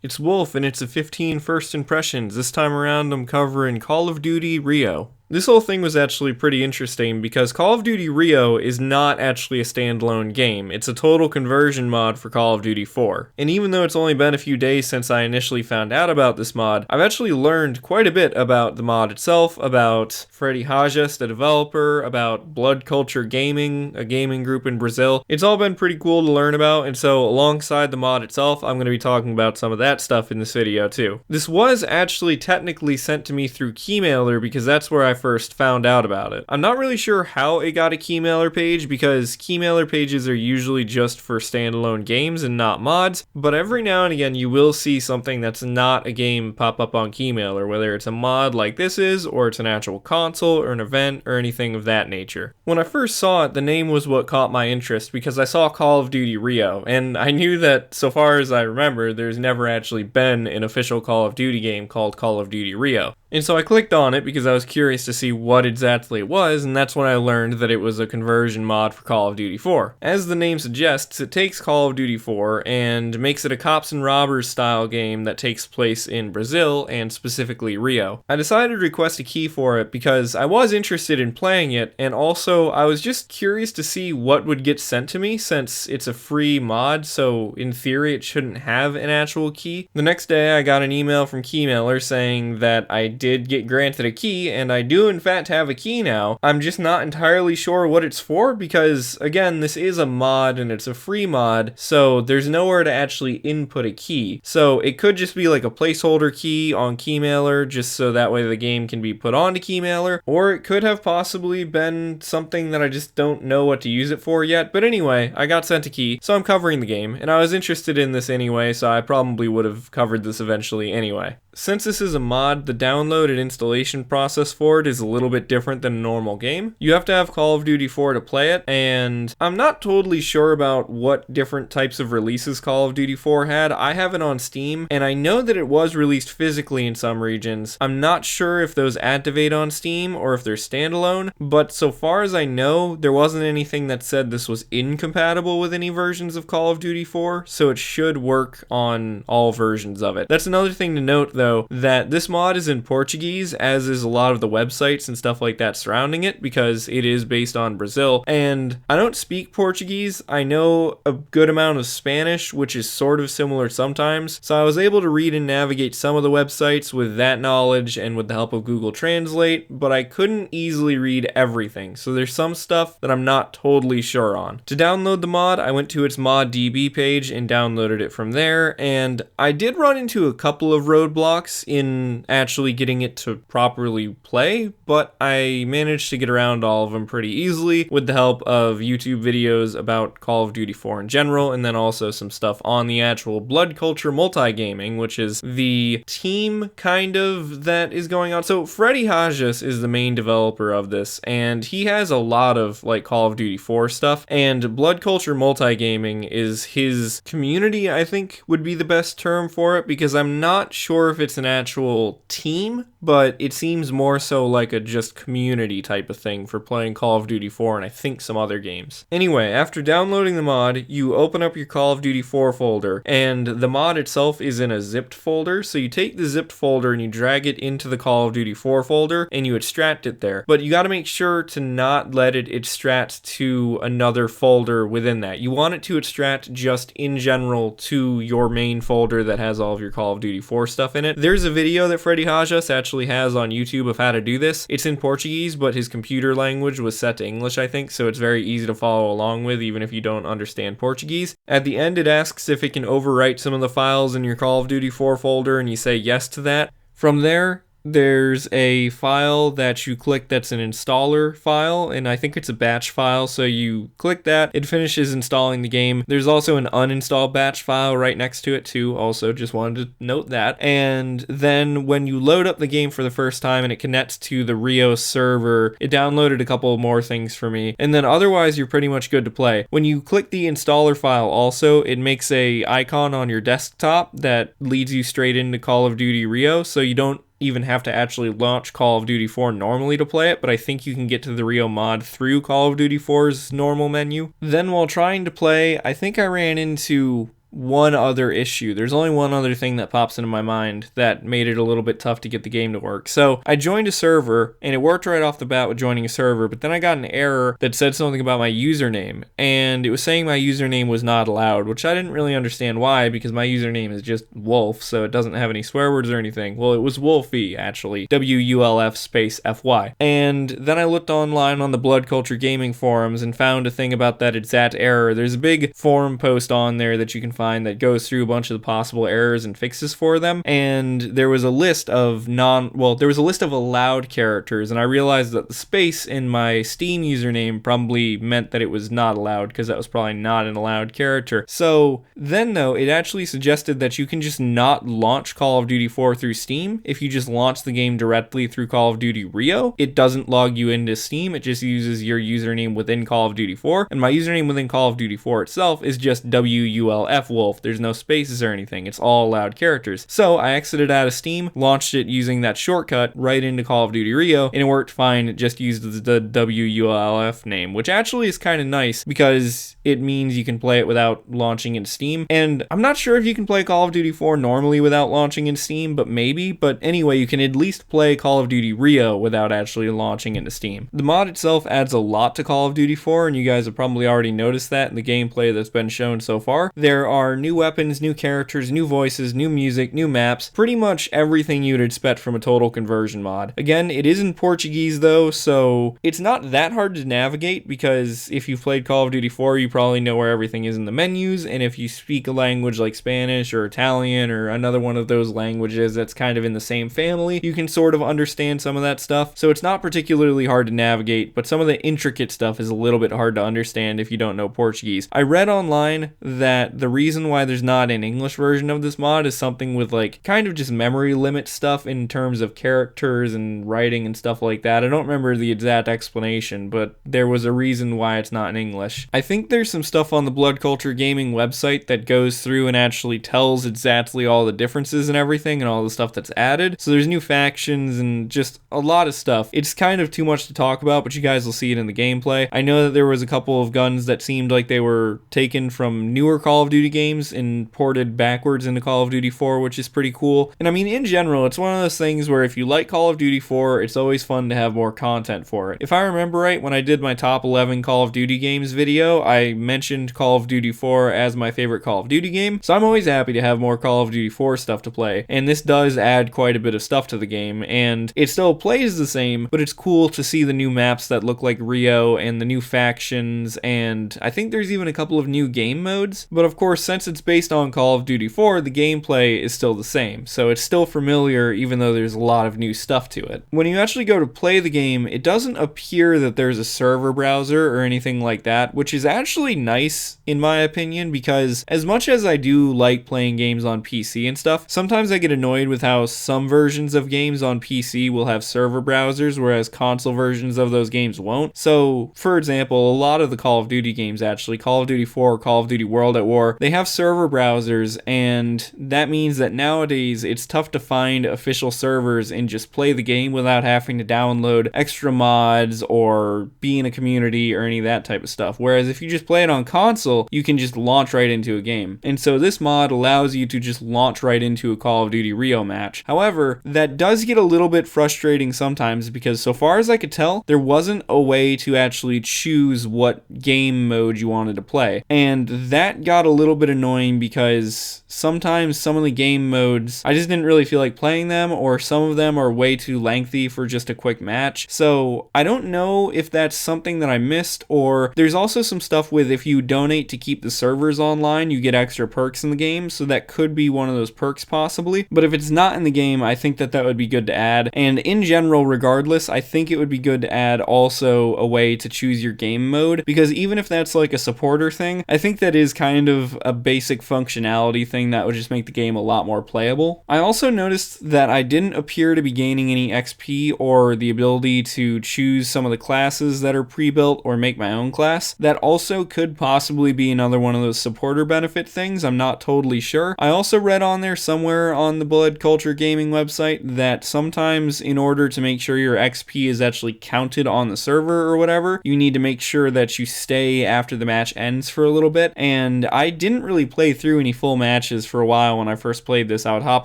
It's Wolf, and it's a 15 first impressions. This time around, I'm covering Call of Duty Rio. This whole thing was actually pretty interesting because Call of Duty Rio is not actually a standalone game. It's a total conversion mod for Call of Duty 4. And even though it's only been a few days since I initially found out about this mod, I've actually learned quite a bit about the mod itself, about Freddy Hajas, the developer, about Blood Culture Gaming, a gaming group in Brazil. It's all been pretty cool to learn about, and so alongside the mod itself, I'm going to be talking about some of that stuff in this video too. This was actually technically sent to me through Keymailer because that's where I first found out about it. I'm not really sure how it got a Keymailer page because Keymailer pages are usually just for standalone games and not mods, but every now and again you will see something that's not a game pop up on Keymailer, whether it's a mod like this is, or it's an actual console or an event or anything of that nature. When I first saw it, the name was what caught my interest because I saw Call of Duty Rio, and I knew that so far as I remember, there's never actually been an official Call of Duty game called Call of Duty Rio. And so I clicked on it because I was curious to see what exactly it was, and that's when I learned that it was a conversion mod for Call of Duty 4. As the name suggests, it takes Call of Duty 4 and makes it a cops and robbers style game that takes place in Brazil, and specifically Rio. I decided to request a key for it because I was interested in playing it, and also I was just curious to see what would get sent to me since it's a free mod, so in theory it shouldn't have an actual key. The next day I got an email from Keymailer saying that I did get granted a key, and I do in fact have a key now. I'm just not entirely sure what it's for because, again, this is a mod and it's a free mod, so there's nowhere to actually input a key. So it could just be like a placeholder key on Keymailer just so that way the game can be put onto Keymailer, or it could have possibly been something that I just don't know what to use it for yet. But anyway, I got sent a key, so I'm covering the game, and I was interested in this anyway, so I probably would have covered this eventually anyway. Since this is a mod, the download and installation process for it is a little bit different than a normal game. You have to have Call of Duty 4 to play it, and I'm not totally sure about what different types of releases Call of Duty 4 had. I have it on Steam, and I know that it was released physically in some regions. I'm not sure if those activate on Steam or if they're standalone, but so far as I know, there wasn't anything that said this was incompatible with any versions of Call of Duty 4, so it should work on all versions of it. That's another thing to note though, that this mod is in Portuguese, as is a lot of the websites and stuff like that surrounding it, because it is based on Brazil, and I don't speak Portuguese. I know a good amount of Spanish, which is sort of similar sometimes, so I was able to read and navigate some of the websites with that knowledge and with the help of Google Translate, but I couldn't easily read everything, so there's some stuff that I'm not totally sure on. To download the mod, I went to its ModDB page and downloaded it from there, and I did run into a couple of roadblocks in actually getting it to properly play, but I managed to get around all of them pretty easily with the help of YouTube videos about Call of Duty 4 in general, and then also some stuff on the actual Blood Culture Multigaming, which is the team kind of that is going on. So Freddy Hajas is the main developer of this, and he has a lot of like Call of Duty 4 stuff, and Blood Culture Multigaming is his community, I think would be the best term for it, because I'm not sure if it's an actual team, but it seems more so like a just community type of thing for playing Call of Duty 4 and I think some other games. Anyway, after downloading the mod, you open up your Call of Duty 4 folder, and the mod itself is in a zipped folder, so you take the zipped folder and you drag it into the Call of Duty 4 folder and you extract it there. But you gotta make sure to not let it extract to another folder within that. You want it to extract just in general to your main folder that has all of your Call of Duty 4 stuff in it. There's a video that Freddy Hajas actually has on YouTube of how to do this. It's in Portuguese, but his computer language was set to English, I think, so it's very easy to follow along with even if you don't understand Portuguese. At the end, it asks if it can overwrite some of the files in your Call of Duty 4 folder, and you say yes to that. From there, there's a file that you click that's an installer file, and I think it's a batch file, so you click that, it finishes installing the game. There's also an uninstall batch file right next to it too, also just wanted to note that. And then when you load up the game for the first time and it connects to the Rio server, it downloaded a couple more things for me, and then otherwise you're pretty much good to play. When you click the installer file also, it makes a icon on your desktop that leads you straight into Call of Duty Rio, so you don't even have to actually launch Call of Duty 4 normally to play it, but I think you can get to the Rio mod through Call of Duty 4's normal menu. Then while trying to play, I think I ran into one other issue. There's only one other thing that pops into my mind that made it a little bit tough to get the game to work. So I joined a server, and it worked right off the bat with joining a server, but then I got an error that said something about my username, and it was saying my username was not allowed, which I didn't really understand why, because my username is just Wolf, so it doesn't have any swear words or anything. Well, it was Wolfie, actually. WULF space FY. And then I looked online on the Blood Culture Gaming forums and found a thing about that exact error. There's a big forum post on there that you can find that goes through a bunch of the possible errors and fixes for them, and there was a list of allowed characters, and I realized that the space in my Steam username probably meant that it was not allowed, because that was probably not an allowed character. So then, though, it actually suggested that you can just not launch Call of Duty 4 through Steam. If you just launch the game directly through Call of Duty Rio, it doesn't log you into Steam, it just uses your username within Call of Duty 4, and my username within Call of Duty 4 itself is just WULF Wolf. There's no spaces or anything. It's all allowed characters. So I exited out of Steam, launched it using that shortcut right into Call of Duty Rio, and it worked fine. It just used the WULF name, which actually is kind of nice because it means you can play it without launching into Steam. And I'm not sure if you can play Call of Duty 4 normally without launching into Steam, but maybe. But anyway, you can at least play Call of Duty Rio without actually launching into Steam. The mod itself adds a lot to Call of Duty 4, and you guys have probably already noticed that in the gameplay that's been shown so far. There are new weapons, new characters, new voices, new music, new maps, pretty much everything you'd expect from a total conversion mod. Again, it is in Portuguese though, so it's not that hard to navigate, because if you've played Call of Duty 4, you probably know where everything is in the menus, and if you speak a language like Spanish or Italian or another one of those languages that's kind of in the same family, you can sort of understand some of that stuff. So it's not particularly hard to navigate, but some of the intricate stuff is a little bit hard to understand if you don't know Portuguese. I read online that the reason why there's not an English version of this mod is something with like kind of just memory limit stuff in terms of characters and writing and stuff like that. I don't remember the exact explanation, but there was a reason why it's not in English. I think there's some stuff on the Blood Culture Gaming website that goes through and actually tells exactly all the differences and everything and all the stuff that's added. So there's new factions and just a lot of stuff. It's kind of too much to talk about, but you guys will see it in the gameplay. I know that there was a couple of guns that seemed like they were taken from newer Call of Duty games and ported backwards into Call of Duty 4, which is pretty cool. And I mean, in general, it's one of those things where if you like Call of Duty 4, it's always fun to have more content for it. If I remember right, when I did my top 11 Call of Duty games video, I mentioned Call of Duty 4 as my favorite Call of Duty game, so I'm always happy to have more Call of Duty 4 stuff to play, and this does add quite a bit of stuff to the game, and it still plays the same, but it's cool to see the new maps that look like Rio and the new factions, and I think there's even a couple of new game modes. But of course, since it's based on Call of Duty 4, the gameplay is still the same, so it's still familiar even though there's a lot of new stuff to it. When you actually go to play the game, it doesn't appear that there's a server browser or anything like that, which is actually nice in my opinion, because as much as I do like playing games on PC and stuff, sometimes I get annoyed with how some versions of games on PC will have server browsers, whereas console versions of those games won't. So, for example, a lot of the Call of Duty games actually, Call of Duty 4, Call of Duty World at War, they have server browsers, and that means that nowadays it's tough to find official servers and just play the game without having to download extra mods or be in a community or any of that type of stuff. Whereas if you just play it on console, you can just launch right into a game. And so this mod allows you to just launch right into a Call of Duty Rio match. However, that does get a little bit frustrating sometimes because so far as I could tell, there wasn't a way to actually choose what game mode you wanted to play. And that got a little bit annoying because sometimes some of the game modes, I just didn't really feel like playing them, or some of them are way too lengthy for just a quick match. So I don't know if that's something that I missed, or there's also some stuff with if you donate to keep the servers online, you get extra perks in the game, so that could be one of those perks possibly. But if it's not in the game, I think that would be good to add. And in general, regardless, I think it would be good to add also a way to choose your game mode, because even if that's like a supporter thing, I think that is kind of a basic functionality thing that would just make the game a lot more playable. I also noticed that I didn't appear to be gaining any XP or the ability to choose some of the classes that are pre-built or make my own class. That also could possibly be another one of those supporter benefit things. I'm not totally sure. I also read on there somewhere on the Blood Culture Gaming website that sometimes in order to make sure your XP is actually counted on the server or whatever, you need to make sure that you stay after the match ends for a little bit. And I didn't didn't really play through any full matches for a while when I first played this. I would hop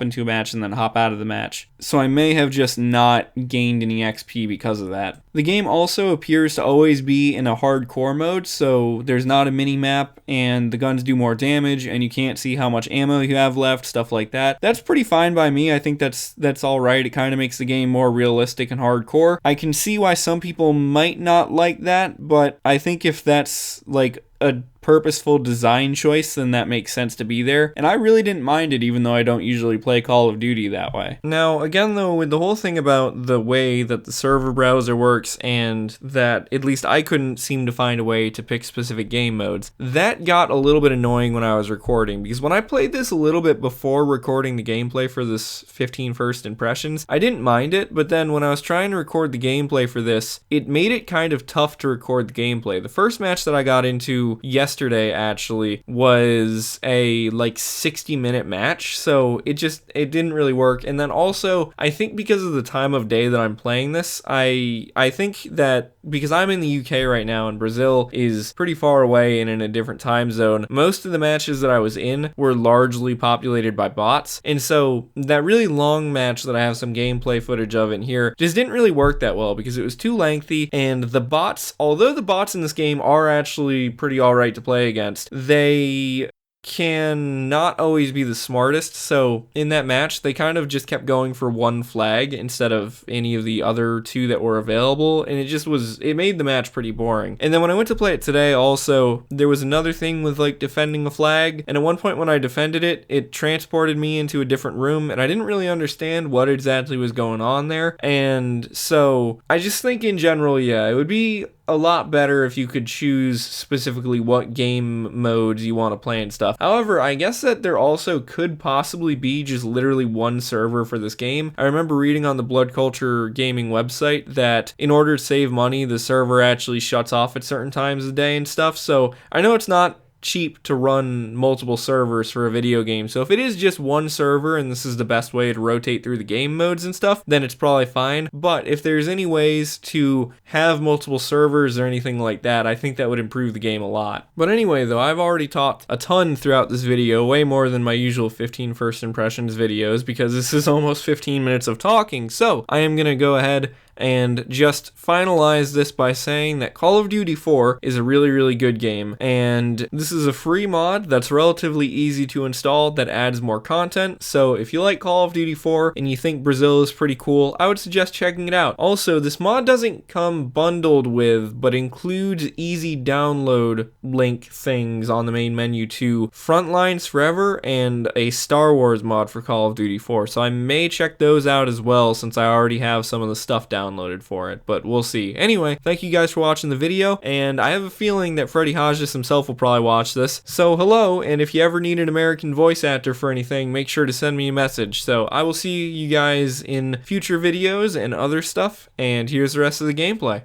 into a match and then hop out of the match. So I may have just not gained any XP because of that. The game also appears to always be in a hardcore mode, so there's not a mini-map, and the guns do more damage, and you can't see how much ammo you have left, stuff like that. That's pretty fine by me. I think that's alright. It kind of makes the game more realistic and hardcore. I can see why some people might not like that, but I think if that's like a purposeful design choice, then that makes sense to be there. And I really didn't mind it, even though I don't usually play Call of Duty that way. Now, again though, with the whole thing about the way that the server browser works, and that at least I couldn't seem to find a way to pick specific game modes, that got a little bit annoying when I was recording, because when I played this a little bit before recording the gameplay for this 15 first impressions, I didn't mind it, but then when I was trying to record the gameplay for this, it made it kind of tough to record the gameplay. The first match that I got into yesterday actually was a like 60-minute match, so it didn't really work. And then also, I think because of the time of day that I'm playing this, I think that because I'm in the UK right now and Brazil is pretty far away and in a different time zone, most of the matches that I was in were largely populated by bots, and so that really long match that I have some gameplay footage of in here just didn't really work that well because it was too lengthy, and the bots, although the bots in this game are actually pretty alright to play against, they can not always be the smartest. So in that match, they kind of just kept going for one flag instead of any of the other two that were available, and it made the match pretty boring. And then when I went to play it today also, there was another thing with like defending a flag, and at one point when I defended it, it transported me into a different room, and I didn't really understand what exactly was going on there. And so I just think in general, yeah, it would be a lot better if you could choose specifically what game modes you want to play and stuff. However, I guess that there also could possibly be just literally one server for this game. I remember reading on the Culture Gaming website that in order to save money, the server actually shuts off at certain times of the day and stuff. So I know it's not cheap to run multiple servers for a video game, so if it is just one server and this is the best way to rotate through the game modes and stuff, then it's probably fine. But if there's any ways to have multiple servers or anything like that, I think that would improve the game a lot. But anyway though, I've already talked a ton throughout this video, way more than my usual 15 first impressions videos, because this is almost 15 minutes of talking, so I am gonna go ahead and just finalize this by saying that Call of Duty 4 is a really, really good game, and this is a free mod that's relatively easy to install that adds more content. So if you like Call of Duty 4 and you think Brazil is pretty cool, I would suggest checking it out. Also, this mod doesn't come bundled with, but includes easy download link things on the main menu to Frontlines Forever and a Star Wars mod for Call of Duty 4, so I may check those out as well since I already have some of the stuff downloaded for it, but we'll see. Anyway, thank you guys for watching the video, and I have a feeling that Freddy Hajas himself will probably watch this. So hello, and if you ever need an American voice actor for anything, make sure to send me a message. So I will see you guys in future videos and other stuff, and here's the rest of the gameplay.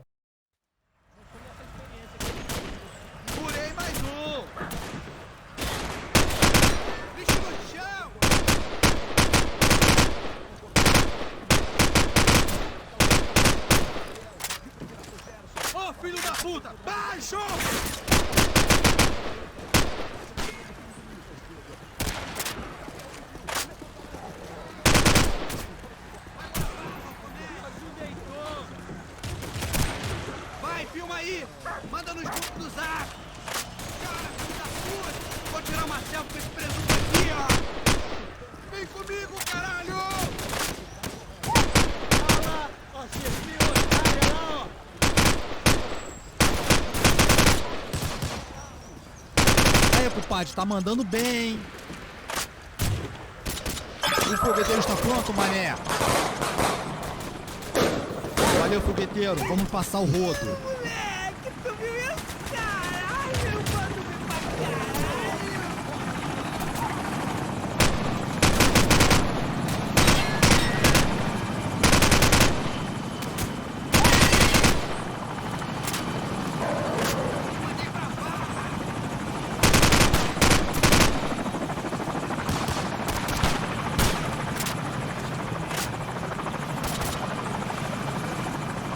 Filho da puta! Baixo! Vai, filma aí! Manda nos grupos do Zap! Cara, filho da puta! Vou tirar uma selfie com esse presunto aqui, ó! Vem comigo, caralho! Olha lá! Ó, chefinho, olha lá, ó! Aí, compadre, tá mandando bem. O fogueteiro está pronto, mané. Valeu, fogueteiro. Vamos passar o rodo. Moleque, tu viu isso? Caralho, eu quando vi pra caralho.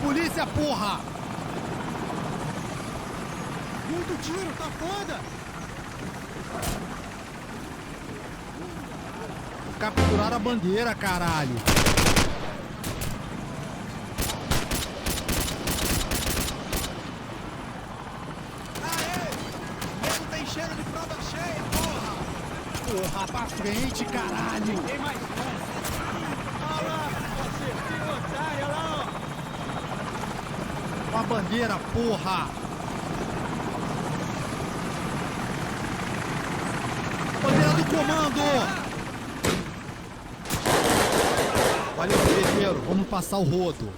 Polícia, porra! Muito tiro, tá foda! Capturaram a bandeira, caralho. Aê! O nego tem cheiro de fralda cheia, porra! Porra, pra frente, caralho. Tem mais um. Olha lá, você, filho otário, olha lá, ó. Com a bandeira, porra. Bandeira do comando. Valeu, guerreiro. Vamos passar o rodo.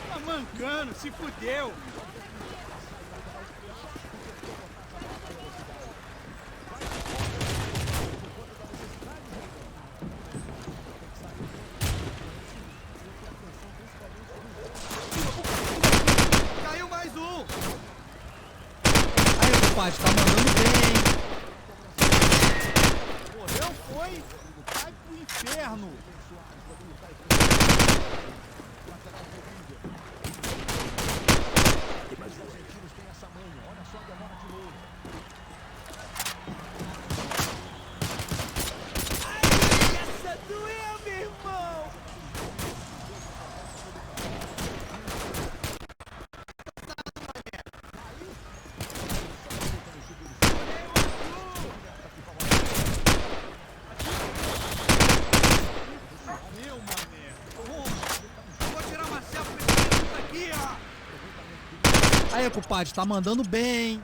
Tá mancando, se fudeu. Caiu mais um. Aí, compadre, tá mandando bem, hein? Morreu, foi? Vai pro inferno. Ai, essa doeu, meu irmão. Meu mané. Vou tirar uma selfie com esse puta aqui, ó. Aí, compadre, tá mandando bem, hein?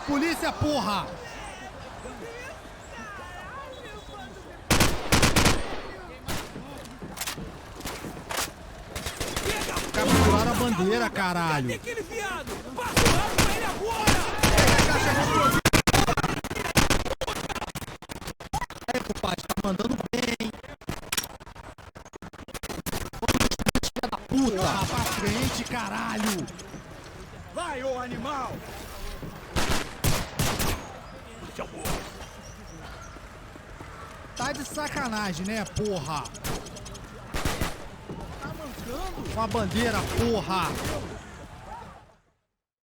Polícia, porra! Capturaram a bandeira, caralho. Cadê aquele viado? Passa o rabo pra ele agora. Pega a caixa de explosivo. Aí, compadre, tá mandando bem, hein? Filha da puta! Porra, pra frente, caralho! Vai, ô animal. Tá de sacanagem, né, porra? Tá mancando? Com a bandeira, porra!